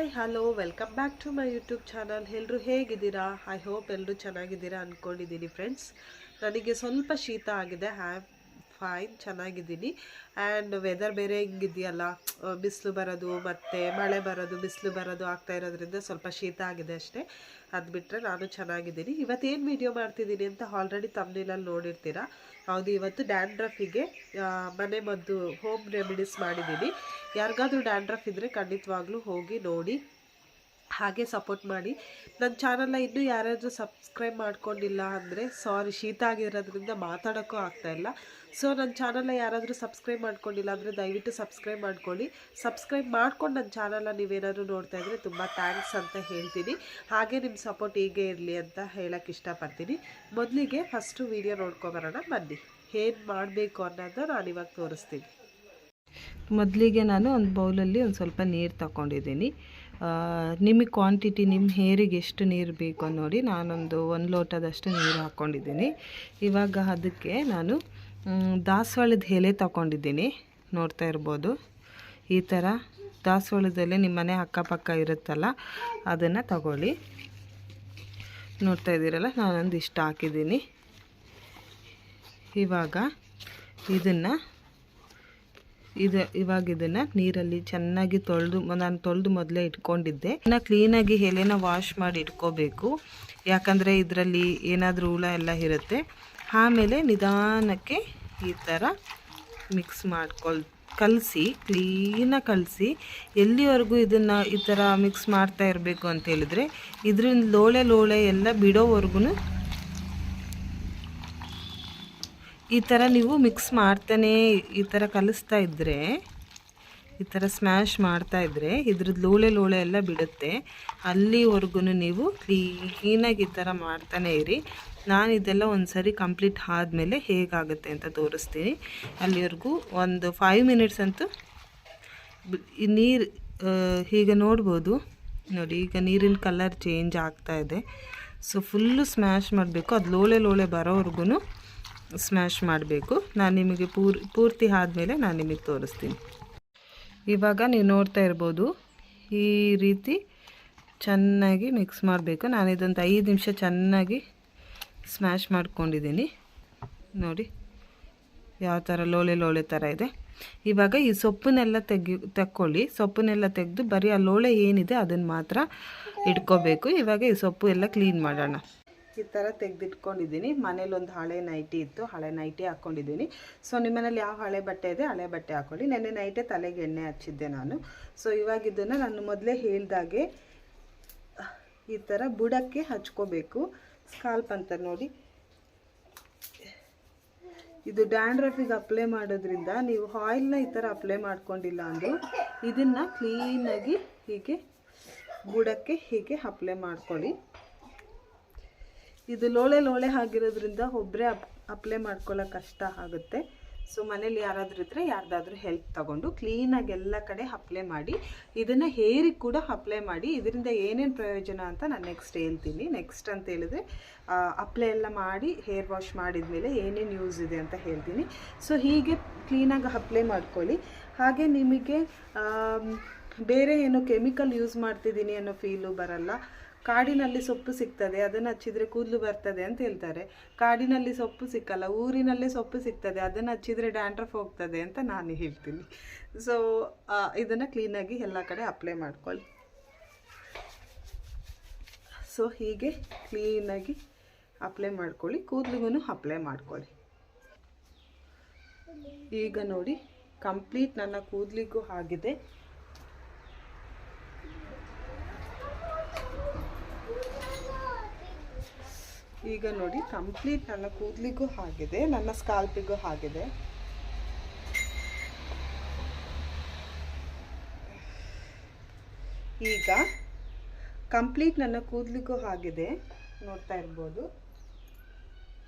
Hi hello welcome back to my YouTube channel. ಎಲ್ಲರೂ ಹೇಗಿದ್ದೀರಾ? I hope ಎಲ್ಲರೂ ಚೆನ್ನಾಗಿದ್ದೀರಾ ಅಂದ್ಕೊಂಡಿದ್ದೀನಿ ಫ್ರೆಂಡ್ಸ್. ನನಗೆ ಸ್ವಲ್ಪ ಶೀತ ಆಗಿದೆ. ಫೈನ್, ಚೆನ್ನಾಗಿದ್ದೀನಿ. ಆ್ಯಂಡ್ ವೆದರ್ ಬೇರೆ ಹಿಂಗಿದೆಯಲ್ಲ, ಬಿಸಿಲು ಬರೋದು ಮತ್ತು ಮಳೆ ಬರೋದು ಬಿಸಿಲು ಬರೋದು ಆಗ್ತಾ ಇರೋದ್ರಿಂದ ಸ್ವಲ್ಪ ಶೀತ ಆಗಿದೆ ಅಷ್ಟೇ. ಅದು ಬಿಟ್ಟರೆ ನಾನು ಚೆನ್ನಾಗಿದ್ದೀನಿ. ಇವತ್ತೇನು ವೀಡಿಯೋ ಮಾಡ್ತಿದ್ದೀನಿ ಅಂತ ಆಲ್ರೆಡಿ ತಮ್ನೇಲಲ್ಲಿ ನೋಡಿರ್ತೀರಾ. ಹೌದು, ಇವತ್ತು ಡ್ಯಾಂಡ್ರಫಿಗೆ ಮನೆ ಮದ್ದು ಹೋಮ್ ರೆಮಿಡೀಸ್ ಮಾಡಿದ್ದೀನಿ. ಯಾರಿಗಾದ್ರೂ ಡ್ಯಾಂಡ್ರಫ್ ಇದ್ದರೆ ಖಂಡಿತವಾಗ್ಲೂ ಹೋಗಿ ನೋಡಿ, ಹಾಗೆ ಸಪೋರ್ಟ್ ಮಾಡಿ. ನನ್ನ ಚಾನಲ್ನ ಇನ್ನೂ ಯಾರಾದರೂ ಸಬ್ಸ್ಕ್ರೈಬ್ ಮಾಡ್ಕೊಂಡಿಲ್ಲ ಅಂದರೆ ಸಾರಿ, ಶೀತ ಆಗಿರೋದ್ರಿಂದ ಮಾತಾಡೋಕ್ಕೂ ಆಗ್ತಾಯಿಲ್ಲ. ಸೊ ನನ್ನ ಚಾನಲ್ನ ಯಾರಾದರೂ ಸಬ್ಸ್ಕ್ರೈಬ್ ಮಾಡ್ಕೊಂಡಿಲ್ಲ ಅಂದರೆ ದಯವಿಟ್ಟು ಸಬ್ಸ್ಕ್ರೈಬ್ ಮಾಡ್ಕೊಳ್ಳಿ. ಸಬ್ಸ್ಕ್ರೈಬ್ ಮಾಡ್ಕೊಂಡು ನನ್ನ ಚಾನಲ್ನ ನೀವೇನಾದರೂ ನೋಡ್ತಾ ಇದ್ದರೆ ತುಂಬ ಥ್ಯಾಂಕ್ಸ್ ಅಂತ ಹೇಳ್ತೀನಿ. ಹಾಗೆ ನಿಮ್ಮ ಸಪೋರ್ಟ್ ಹೀಗೆ ಇರಲಿ ಅಂತ ಹೇಳೋಕ್ಕೆ ಇಷ್ಟಪಡ್ತೀನಿ. ಮೊದಲಿಗೆ ಫಸ್ಟು ವೀಡಿಯೋ ನೋಡ್ಕೊಬರೋಣ ಬನ್ನಿ. ಏನು ಮಾಡಬೇಕು ಅನ್ನೋದನ್ನ ನಾನು ಇವಾಗ ತೋರಿಸ್ತೀನಿ. ಮೊದಲಿಗೆ ನಾನು ಒಂದು ಬೌಲಲ್ಲಿ ಒಂದು ಸ್ವಲ್ಪ ನೀರು ತಗೊಂಡಿದ್ದೀನಿ. ನಿಮಗೆ ಕ್ವಾಂಟಿಟಿ ನಿಮ್ಮ ಹೇರಿಗೆ ಎಷ್ಟು ನೀರು ಬೇಕು ನೋಡಿ. ನಾನೊಂದು 1 ಲೋಟದಷ್ಟು ನೀರು ಹಾಕ್ಕೊಂಡಿದ್ದೀನಿ. ಇವಾಗ ಅದಕ್ಕೆ ನಾನು ದಾಸವಾಳದ ಎಲೆ ತಗೊಂಡಿದ್ದೀನಿ. ನೋಡ್ತಾ ಇರ್ಬೋದು, ಈ ಥರ ದಾಸವಾಳದ ಎಲೆ ನಿಮ್ಮ ಮನೆ ಅಕ್ಕಪಕ್ಕ ಇರುತ್ತಲ್ಲ ಅದನ್ನು ತಗೊಳ್ಳಿ. ನೋಡ್ತಾ ಇದ್ದೀರಲ್ಲ, ನಾನೊಂದು ಇಷ್ಟು ಹಾಕಿದ್ದೀನಿ. ಇವಾಗ ಇದನ್ನು ನೀರಲ್ಲಿ ಚೆನ್ನಾಗಿ ನಾನು ತೊಳೆದು ಮೊದಲೇ ಇಟ್ಕೊಂಡಿದ್ದೆ. ಕ್ಲೀನಾಗಿ ಎಲೆನ ವಾಶ್ ಮಾಡಿ ಇಟ್ಕೋಬೇಕು, ಯಾಕಂದರೆ ಇದರಲ್ಲಿ ಏನಾದರೂ ಹುಳ ಎಲ್ಲ ಇರುತ್ತೆ. ಆಮೇಲೆ ನಿಧಾನಕ್ಕೆ ಈ ಥರ ಮಿಕ್ಸ್ ಕಲಸಿ, ಕ್ಲೀನಾಗಿ ಕಲಸಿ. ಎಲ್ಲಿವರೆಗೂ ಇದನ್ನು ಈ ಥರ ಮಿಕ್ಸ್ ಮಾಡ್ತಾ ಇರಬೇಕು ಅಂತ ಹೇಳಿದ್ರೆ, ಇದರಿಂದ ಲೋಳೆ ಎಲ್ಲ ಬಿಡೋವರೆಗೂ ಈ ಥರ ನೀವು ಮಿಕ್ಸ್ ಮಾಡ್ತಾನೆ ಈ ಥರ ಕಲಿಸ್ತಾ ಇದ್ದರೆ, ಈ ಥರ ಸ್ಮ್ಯಾಶ್ ಮಾಡ್ತಾಯಿದ್ರೆ ಇದ್ರದ್ದು ಲೋಳೆ ಎಲ್ಲ ಬಿಡುತ್ತೆ. ಅಲ್ಲಿವರೆಗೂ ನೀವು ಕ್ಲೀನಾಗಿ ಈ ಥರ ಮಾಡ್ತಾನೆ ಇರಿ. ನಾನು ಇದೆಲ್ಲ ಒಂದು ಸರಿ ಕಂಪ್ಲೀಟ್ ಆದಮೇಲೆ ಹೇಗಾಗುತ್ತೆ ಅಂತ ತೋರಿಸ್ತೀನಿ. ಅಲ್ಲಿವರೆಗೂ ಒಂದು 5 ಮಿನಿಟ್ಸ್ ಅಂತೂ ಈ ನೀರು ಹೀಗೆ ನೋಡ್ಬೋದು. ನೋಡಿ, ಈಗ ನೀರಿನ ಕಲರ್ ಚೇಂಜ್ ಆಗ್ತಾಯಿದೆ. ಸೊ ಫುಲ್ಲು ಸ್ಮ್ಯಾಶ್ ಮಾಡಬೇಕು, ಅದು ಲೋಳೆ ಬರೋವರೆಗೂ ಸ್ಮ್ಯಾಶ್ ಮಾಡಬೇಕು. ನಾನು ನಿಮಗೆ ಪೂರ್ತಿ ಆದಮೇಲೆ ನಾನು ನಿಮಗೆ ತೋರಿಸ್ತೀನಿ. ಇವಾಗ ನೀವು ನೋಡ್ತಾ ಇರ್ಬೋದು, ಈ ರೀತಿ ಚೆನ್ನಾಗಿ ಮಿಕ್ಸ್ ಮಾಡಬೇಕು. ನಾನು ಇದೊಂದು 5 ನಿಮಿಷ ಚೆನ್ನಾಗಿ ಸ್ಮ್ಯಾಶ್ ಮಾಡ್ಕೊಂಡಿದ್ದೀನಿ. ನೋಡಿ ಯಾವ ಥರ ಲೋಳೆ ಥರ ಇದೆ. ಇವಾಗ ಈ ಸೊಪ್ಪನ್ನೆಲ್ಲ ತಕ್ಕೊಳ್ಳಿ. ಸೊಪ್ಪನ್ನೆಲ್ಲ ತೆಗೆದು ಬರೀ ಆ ಲೋಳೆ ಏನಿದೆ ಅದನ್ನು ಮಾತ್ರ ಇಟ್ಕೋಬೇಕು. ಇವಾಗ ಈ ಸೊಪ್ಪು ಎಲ್ಲ ಕ್ಲೀನ್ ಮಾಡೋಣ. ಈ ಥರ ತೆಗೆದಿಟ್ಕೊಂಡಿದ್ದೀನಿ. ಮನೇಲಿ ಒಂದು ಹಳೆ ನೈಟಿ ಇತ್ತು, ಹಳೆ ನೈಟಿ ಹಾಕ್ಕೊಂಡಿದ್ದೀನಿ. ಸೊ ನಿಮ್ಮನೇಲಿ ಯಾವ ಹಳೆ ಬಟ್ಟೆ ಇದೆ ಹಳೆ ಬಟ್ಟೆ ಹಾಕ್ಕೊಳ್ಳಿ. ನೆನ್ನೆ ನೈಟೇ ತಲೆಗೆ ಎಣ್ಣೆ ಹಚ್ಚಿದ್ದೆ ನಾನು. ಸೊ ಇವಾಗ ಇದನ್ನು ನಾನು ಮೊದಲೇ ಹೇಳ್ದಾಗೆ ಈ ಥರ ಬುಡಕ್ಕೆ ಹಚ್ಕೋಬೇಕು. ಸ್ಕಾಲ್ಪ್ ಅಂತ ನೋಡಿ, ಇದು ಡ್ಯಾಂಡ್ರಫಿಗೆ ಅಪ್ಲೈ ಮಾಡೋದ್ರಿಂದ ನೀವು ಆಯಿಲ್ನ ಈ ಥರ ಅಪ್ಲೈ ಮಾಡ್ಕೊಂಡಿಲ್ಲ ಅಂದರೂ ಇದನ್ನು ಕ್ಲೀನಾಗಿ ಹೀಗೆ ಬುಡಕ್ಕೆ ಹೀಗೆ ಅಪ್ಲೈ ಮಾಡ್ಕೊಳ್ಳಿ. ಇದು ಲೋಳೆ ಆಗಿರೋದ್ರಿಂದ ಒಬ್ಬರೇ ಅಪ್ಲೈ ಮಾಡ್ಕೊಳ್ಳೋಕೆ ಕಷ್ಟ ಆಗುತ್ತೆ. ಸೊ ಮನೇಲಿ ಯಾರಾದರೂ ಇದ್ದರೆ ಯಾರ್ದಾದ್ರೂ ಹೆಲ್ಪ್ ತಗೊಂಡು ಕ್ಲೀನಾಗಿ ಎಲ್ಲ ಕಡೆ ಅಪ್ಲೈ ಮಾಡಿ. ಇದನ್ನು ಹೇರಿಗೆ ಕೂಡ ಅಪ್ಲೈ ಮಾಡಿ. ಇದರಿಂದ ಏನೇನು ಪ್ರಯೋಜನ ಅಂತ ನಾನು ನೆಕ್ಸ್ಟ್ ಹೇಳ್ತೀನಿ. ನೆಕ್ಸ್ಟ್ ಅಂತ ಹೇಳಿದ್ರೆ ಅಪ್ಲೈ ಎಲ್ಲ ಮಾಡಿ ಹೇರ್ ವಾಶ್ ಮಾಡಿದ್ಮೇಲೆ ಏನೇನು ಯೂಸ್ ಇದೆ ಅಂತ ಹೇಳ್ತೀನಿ. ಸೊ ಹೀಗೆ ಕ್ಲೀನಾಗಿ ಅಪ್ಲೈ ಮಾಡ್ಕೊಳ್ಳಿ. ಹಾಗೆ ನಿಮಗೆ ಬೇರೆ ಏನೋ ಕೆಮಿಕಲ್ ಯೂಸ್ ಮಾಡ್ತಿದ್ದೀನಿ ಅನ್ನೋ ಫೀಲು ಬರಲ್ಲ. ಕಾಡಿನಲ್ಲಿ ಸೊಪ್ಪು ಸಿಗ್ತದೆ, ಅದನ್ನು ಹಚ್ಚಿದರೆ ಕೂದಲು ಬರ್ತದೆ ಅಂತ ಹೇಳ್ತಾರೆ. ಕಾಡಿನಲ್ಲಿ ಸೊಪ್ಪು ಸಿಕ್ಕಲ್ಲ, ಊರಿನಲ್ಲೇ ಸೊಪ್ಪು ಸಿಗ್ತದೆ, ಅದನ್ನು ಹಚ್ಚಿದರೆ ಡ್ಯಾಂಡ್ರಫ್ ಹೋಗ್ತದೆ ಅಂತ ನಾನು ಹೇಳ್ತೀನಿ. ಸೊ ಇದನ್ನು ಕ್ಲೀನಾಗಿ ಎಲ್ಲ ಕಡೆ ಅಪ್ಲೈ ಮಾಡ್ಕೊಳ್ಳಿ. ಸೊ ಹೀಗೆ ಕ್ಲೀನಾಗಿ ಅಪ್ಲೈ ಮಾಡ್ಕೊಳ್ಳಿ. ಕೂದಲಿಗೂ ಅಪ್ಲೈ ಮಾಡ್ಕೊಳ್ಳಿ. ಈಗ ನೋಡಿ, ಕಂಪ್ಲೀಟ್ ನನ್ನ ಕೂದಲಿಗೂ ಆಗಿದೆ. ಈಗ ನೋಡಿ, ಕಂಪ್ಲೀಟ್ ನನ್ನ ಕೂದಲಿಗೂ ಆಗಿದೆ, ನನ್ನ ಸ್ಕಾಲ್ಪಿಗೂ ಆಗಿದೆ. ಈಗ ಕಂಪ್ಲೀಟ್ ನನ್ನ ಕೂದಲಿಗೂ ಆಗಿದೆ, ನೋಡ್ತಾ ಇರ್ಬೋದು.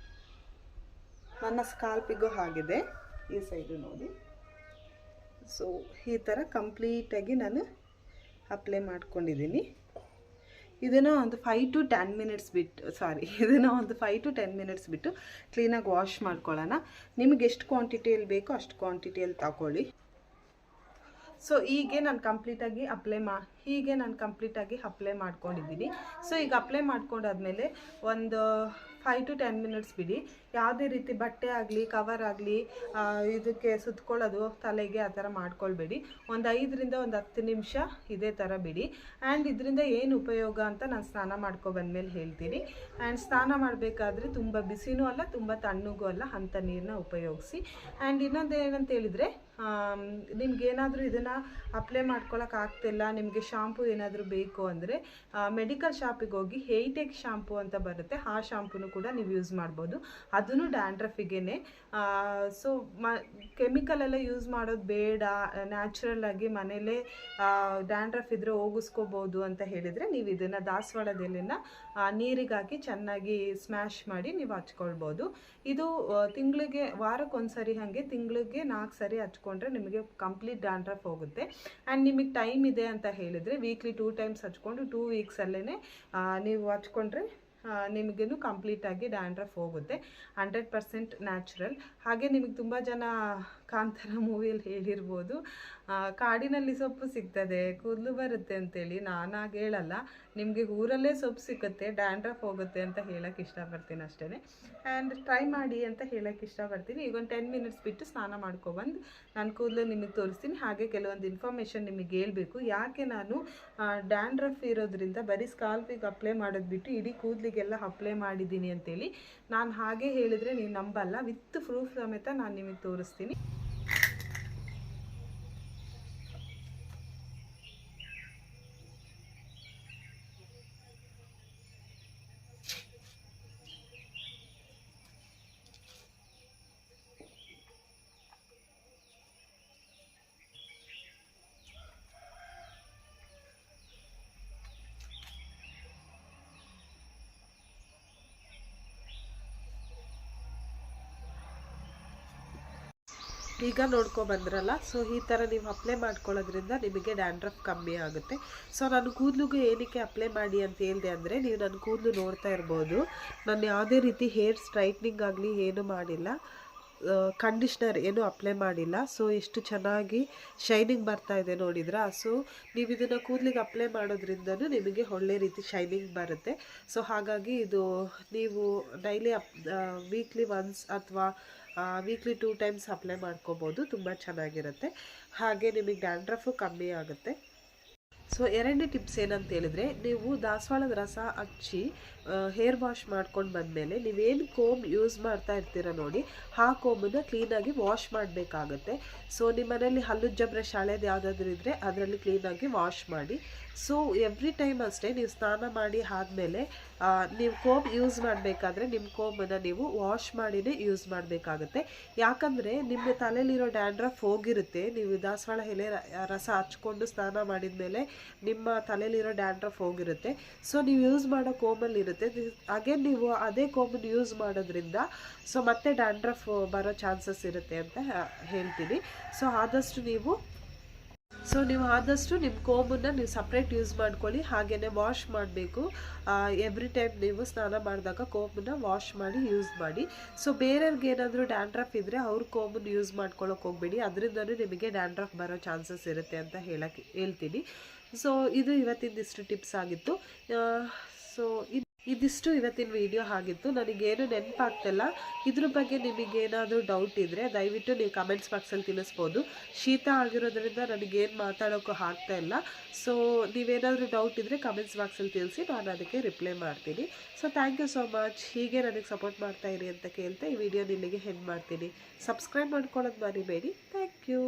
ನನ್ನ ಸ್ಕಾಲ್ಪಿಗೂ ಆಗಿದೆ, ಈ ಸೈಡು ನೋಡಿ. ಸೊ ಈ ಥರ ಕಂಪ್ಲೀಟಾಗಿ ನಾನು ಅಪ್ಲೈ ಮಾಡ್ಕೊಂಡಿದ್ದೀನಿ. ಇದನ್ನು ಒಂದು 5 to 10 ಮಿನಿಟ್ಸ್ ಬಿಟ್ಟು ಕ್ಲೀನಾಗಿ ವಾಶ್ ಮಾಡ್ಕೊಳ್ಳೋಣ. ನಿಮಗೆ ಎಷ್ಟು ಕ್ವಾಂಟಿಟಿಯಲ್ಲಿ ಬೇಕೋ ಅಷ್ಟು ಕ್ವಾಂಟಿಟಿಯಲ್ಲಿ ತಗೊಳ್ಳಿ. ಸೊ ಹೀಗೆ ನಾನು ಕಂಪ್ಲೀಟಾಗಿ ಅಪ್ಲೈ ಮಾಡ್ಕೊಂಡಿದ್ದೀನಿ. ಸೊ ಈಗ ಅಪ್ಲೈ ಮಾಡ್ಕೊಂಡಾದ್ಮೇಲೆ ಒಂದು 5 to 10 ಮಿನಿಟ್ಸ್ ಬಿಡಿ. ಯಾವುದೇ ರೀತಿ ಬಟ್ಟೆ ಆಗಲಿ ಕವರ್ ಆಗಲಿ ಇದಕ್ಕೆ ಸುತ್ಕೊಳ್ಳೋದು ತಲೆಗೆ ಆ ಥರ ಮಾಡ್ಕೊಳ್ಬೇಡಿ. ಒಂದು 5ರಿಂದ 10 ನಿಮಿಷ ಇದೇ ಥರ ಬಿಡಿ. ಆ್ಯಂಡ್ ಇದರಿಂದ ಏನು ಉಪಯೋಗ ಅಂತ ನಾನು ಸ್ನಾನ ಬಂದಮೇಲೆ ಹೇಳ್ತೀನಿ. ಆ್ಯಂಡ್ ಸ್ನಾನ ಮಾಡಬೇಕಾದ್ರೆ ತುಂಬ ಬಿಸಿನೂ ಅಲ್ಲ ತುಂಬ ತಣ್ಣಗೂ ಅಲ್ಲ ಅಂಥ ನೀರನ್ನ ಉಪಯೋಗಿಸಿ. ಆ್ಯಂಡ್ ಇನ್ನೊಂದು ಏನಂತ ಹೇಳಿದರೆ, ನಿಮ್ಗೇನಾದರೂ ಇದನ್ನು ಅಪ್ಲೈ ಮಾಡ್ಕೊಳಕ್ಕೆ ಆಗ್ತಿಲ್ಲ, ನಿಮಗೆ ಶಾಂಪು ಏನಾದರೂ ಬೇಕು ಅಂದರೆ ಮೆಡಿಕಲ್ ಶಾಪಿಗೆ ಹೋಗಿ ಹೇಯ್ಟೆಕ್ ಶಾಂಪು ಅಂತ ಬರುತ್ತೆ, ಆ ಶಾಂಪೂನು ಕೂಡ ನೀವು ಯೂಸ್ ಮಾಡ್ಬೋದು. ಅದೂ ಡ್ಯಾಂಡ್ರಫಿಗೇನೆ. ಸೊ ಕೆಮಿಕಲ್ ಎಲ್ಲ ಯೂಸ್ ಮಾಡೋದು ಬೇಡ, ನ್ಯಾಚುರಲ್ ಆಗಿ ಮನೇಲೇ ಡ್ಯಾಂಡ್ರಫ್ ಇದ್ರೆ ಹೋಗಿಸ್ಕೋಬೋದು ಅಂತ ಹೇಳಿದರೆ ನೀವು ಇದನ್ನು ದಾಸವಾಳದ ಎಲೆನ ನೀರಿಗೆ ಹಾಕಿ ಚೆನ್ನಾಗಿ ಸ್ಮ್ಯಾಶ್ ಮಾಡಿ ನೀವು ಹಚ್ಕೊಳ್ಬೋದು. ಇದು ತಿಂಗಳಿಗೆ ವಾರಕ್ಕೊಂದ್ಸರಿ ಹಾಗೆ ತಿಂಗಳಿಗೆ 4 ಸರಿ ಹಚ್ಕೊಂಡ್ರೆ ನಿಮಗೆ ಕಂಪ್ಲೀಟ್ ಡ್ಯಾಂಡ್ರಫ್ ಹೋಗುತ್ತೆ. ಆ್ಯಂಡ್ ನಿಮಗೆ ಟೈಮ್ ಇದೆ ಅಂತ ಹೇಳಿದರೆ ವೀಕ್ಲಿ 2 ಟೈಮ್ಸ್ ಹಚ್ಕೊಂಡು 2 ವೀಕ್ಸಲ್ಲೇ ನೀವು ಹಚ್ಕೊಂಡ್ರೆ ನಿಮಗೇನು ಕಂಪ್ಲೀಟಾಗಿ ಡ್ಯಾಂಡ್ರಫ್ ಹೋಗುತ್ತೆ. 100% ನ್ಯಾಚುರಲ್. ಹಾಗೆ ನಿಮಗೆ ತುಂಬ ಜನ ಕಾಂತಾರ ಮೂವಿಯಲ್ಲಿ ಹೇಳಿರ್ಬೋದು, ಕಾಡಿನಲ್ಲಿ ಸೊಪ್ಪು ಸಿಗ್ತದೆ ಕೂದಲು ಬರುತ್ತೆ ಅಂತೇಳಿ. ನಾನಾಗಿ ಹೇಳಲ್ಲ, ನಿಮಗೆ ಊರಲ್ಲೇ ಸೊಪ್ಪು ಸಿಗುತ್ತೆ ಡ್ಯಾಂಡ್ರಫ್ ಹೋಗುತ್ತೆ ಅಂತ ಹೇಳೋಕ್ಕೆ ಇಷ್ಟಪಡ್ತೀನಿ ಅಷ್ಟೇ. ಆ್ಯಂಡ್ ಟ್ರೈ ಮಾಡಿ ಅಂತ ಹೇಳೋಕ್ಕೆ ಇಷ್ಟಪಡ್ತೀನಿ. ಈಗ ಒಂದು 10 ಮಿನಿಟ್ಸ್ ಬಿಟ್ಟು ಸ್ನಾನ ಮಾಡ್ಕೊಬಂದು ನಾನು ಕೂದಲು ನಿಮಗೆ ತೋರಿಸ್ತೀನಿ. ಹಾಗೆ ಕೆಲವೊಂದು ಇನ್ಫಾರ್ಮೇಷನ್ ನಿಮಗೆ ಹೇಳ್ಬೇಕು, ಯಾಕೆ ನಾನು ಡ್ಯಾಂಡ್ರಫ್ ಇರೋದ್ರಿಂದ ಬರೀ ಸ್ಕಾಲ್ಪಿಗೆ ಅಪ್ಲೈ ಮಾಡೋದು ಬಿಟ್ಟು ಇಡೀ ಕೂದಲಿಗೆಲ್ಲ ಅಪ್ಲೈ ಮಾಡಿದ್ದೀನಿ ಅಂತೇಳಿ. ನಾನು ಹಾಗೆ ಹೇಳಿದರೆ ನೀವು ನಂಬಲ್ಲ, ವಿತ್ ಪ್ರೂಫ್ ಸಮೇತ ನಾನು ನಿಮಗೆ ತೋರಿಸ್ತೀನಿ. ಈಗ ನೋಡ್ಕೊಬಂದ್ರಲ್ಲ, ಸೊ ಈ ಥರ ನೀವು ಅಪ್ಲೈ ಮಾಡ್ಕೊಳ್ಳೋದ್ರಿಂದ ನಿಮಗೆ ಡ್ಯಾಂಡ್ರಫ್ ಕಮ್ಮಿ ಆಗುತ್ತೆ. ಸೊ ನಾನು ಕೂದಲಿಗೂ ಏನಕ್ಕೆ ಅಪ್ಲೈ ಮಾಡಿ ಅಂತ ಹೇಳಿದೆ ಅಂದರೆ, ನೀವು ನನ್ನ ಕೂದಲು ನೋಡ್ತಾ ಇರ್ಬೋದು, ನಾನು ಯಾವುದೇ ರೀತಿ ಹೇರ್ ಸ್ಟ್ರೈಟ್ನಿಂಗ್ ಆಗಲಿ ಏನೂ ಮಾಡಿಲ್ಲ, ಕಂಡೀಷ್ನರ್ ಏನೂ ಅಪ್ಲೈ ಮಾಡಿಲ್ಲ. ಸೊ ಎಷ್ಟು ಚೆನ್ನಾಗಿ ಶೈನಿಂಗ್ ಬರ್ತಾ ಇದೆ ನೋಡಿದ್ರಾ. ಸೊ ನೀವು ಇದನ್ನು ಕೂದಲಿಗೆ ಅಪ್ಲೈ ಮಾಡೋದ್ರಿಂದನೂ ನಿಮಗೆ ಒಳ್ಳೆ ರೀತಿ ಶೈನಿಂಗ್ ಬರುತ್ತೆ. ಸೊ ಹಾಗಾಗಿ ಇದು ನೀವು ಡೈಲಿ ವೀಕ್ಲಿ ಒನ್ಸ್ ಅಥವಾ ವೀಕ್ಲಿ 2 ಟೈಮ್ಸ್ ಅಪ್ಲೈ ಮಾಡ್ಕೋಬೋದು, ತುಂಬ ಚೆನ್ನಾಗಿರುತ್ತೆ. ಹಾಗೆ ನಿಮಗೆ ಡ್ಯಾಂಡ್ರಫು ಕಮ್ಮಿ ಆಗುತ್ತೆ. ಸೊ 2ನೇ ಟಿಪ್ಸ್ ಏನಂತ ಹೇಳಿದರೆ, ನೀವು ದಾಸವಾಳದ ರಸ ಹಚ್ಚಿ ಹೇರ್ ವಾಶ್ ಮಾಡ್ಕೊಂಡು ಬಂದಮೇಲೆ ನೀವೇನು ಕೋಮ್ ಯೂಸ್ ಮಾಡ್ತಾ ಇರ್ತೀರ ನೋಡಿ, ಆ ಕೋಮನ್ನು ಕ್ಲೀನಾಗಿ ವಾಶ್ ಮಾಡಬೇಕಾಗುತ್ತೆ. ಸೊ ನಿಮ್ಮ ಮನೇಲಿ ಹಲ್ಲುಜ್ಜ ಬ್ರಷ್ ಹಳೇದು ಯಾವುದಾದ್ರೂ ಇದ್ದರೆ ಅದರಲ್ಲಿ ಕ್ಲೀನಾಗಿ ವಾಶ್ ಮಾಡಿ. ಸೊ ಎವ್ರಿ ಟೈಮ್ ಅಷ್ಟೇ ನೀವು ಸ್ನಾನ ಮಾಡಿ ಆದಮೇಲೆ ನೀವು ಕೋಮ್ ಯೂಸ್ ಮಾಡಬೇಕಾದ್ರೆ ನಿಮ್ಮ ಕೋಮನ್ನು ನೀವು ವಾಶ್ ಮಾಡಿನೇ ಯೂಸ್ ಮಾಡಬೇಕಾಗುತ್ತೆ. ಯಾಕಂದರೆ ನಿಮ್ಮ ತಲೆಯಲ್ಲಿರೋ ಡ್ಯಾಂಡ್ರಫ್ ಹೋಗಿರುತ್ತೆ, ನೀವು ದಾಸವಾಳ ಎಲೆ ರಸ ಹಚ್ಕೊಂಡು ಸ್ನಾನ ಮಾಡಿದ ಮೇಲೆ ನಿಮ್ಮ ತಲೆಯಲ್ಲಿರೋ ಡ್ಯಾಂಡ್ರಫ್ ಹೋಗಿರುತ್ತೆ. ಸೊ ನೀವು ಯೂಸ್ ಮಾಡೋ ಕೋಮಲ್ಲಿ ಇರುತ್ತೆ, ಹಾಗೆ ನೀವು ಅದೇ ಕೋಮನ್ನು ಯೂಸ್ ಮಾಡೋದ್ರಿಂದ ಸೊ ಮತ್ತೆ ಡ್ಯಾಂಡ್ರಫ್ ಬರೋ ಚಾನ್ಸಸ್ ಇರುತ್ತೆ ಅಂತ ಹೇಳ್ತೀನಿ. ಸೊ ಆದಷ್ಟು ನಿಮ್ಮ ಕೋಮನ್ನು ನೀವು ಸಪ್ರೇಟ್ ಯೂಸ್ ಮಾಡ್ಕೊಳ್ಳಿ. ಹಾಗೆಯೇ ವಾಶ್ ಮಾಡಬೇಕು. ಎವ್ರಿ ಟೈಮ್ ನೀವು ಸ್ನಾನ ಮಾಡಿದಾಗ ಕೋಮನ್ನು ವಾಶ್ ಮಾಡಿ ಯೂಸ್ ಮಾಡಿ. ಸೊ ಬೇರೆಯವ್ರಿಗೆ ಏನಾದರೂ ಡ್ಯಾಂಡ್ರಫ್ ಇದ್ದರೆ ಅವ್ರ ಕೋಮನ್ನು ಯೂಸ್ ಮಾಡ್ಕೊಳ್ಳೋಕೆ ಹೋಗಬೇಡಿ, ಅದರಿಂದನೂ ನಿಮಗೆ ಡ್ಯಾಂಡ್ರಫ್ ಬರೋ ಚಾನ್ಸಸ್ ಇರುತ್ತೆ ಅಂತ ಹೇಳ್ತೀನಿ. ಸೊ ಇದು ಇವತ್ತಿಂದಿಷ್ಟು ಟಿಪ್ಸ್ ಆಗಿತ್ತು. ಸೊ ಇದಿಷ್ಟು ಇವತ್ತಿನ ವಿಡಿಯೋ ಆಗಿತ್ತು. ನನಗೇನು ನೆನಪಾಗ್ತಿಲ್ಲ. ಇದ್ರ ಬಗ್ಗೆ ನಿಮಗೇನಾದರೂ ಡೌಟ್ ಇದ್ದರೆ ದಯವಿಟ್ಟು ನೀವು ಕಮೆಂಟ್ಸ್ ಬಾಕ್ಸಲ್ಲಿ ತಿಳಿಸ್ಬೋದು. ಶೀತ ಆಗಿರೋದ್ರಿಂದ ನನಗೇನು ಮಾತಾಡೋಕ್ಕೂ ಆಗ್ತಾ ಇಲ್ಲ. ಸೊ ನೀವೇನಾದರೂ ಡೌಟ್ ಇದ್ದರೆ ಕಮೆಂಟ್ಸ್ ಬಾಕ್ಸಲ್ಲಿ ತಿಳಿಸಿ, ನಾನು ಅದಕ್ಕೆ ರಿಪ್ಲೈ ಮಾಡ್ತೀನಿ. So thank you so much. ಹೀಗೆ ನನಗೆ ಸಪೋರ್ಟ್ ಮಾಡ್ತಾಯಿರಿ ಅಂತ ಕೇಳ್ತಾ ಈ ವಿಡಿಯೋನ ಇಲ್ಲಿಗೆ ಎಂಡ್ ಮಾಡ್ತೀನಿ. ಸಬ್ಸ್ಕ್ರೈಬ್ ಮಾಡ್ಕೊಳ್ಳೋದು ಮರಿಬೇಡಿ. Thank you.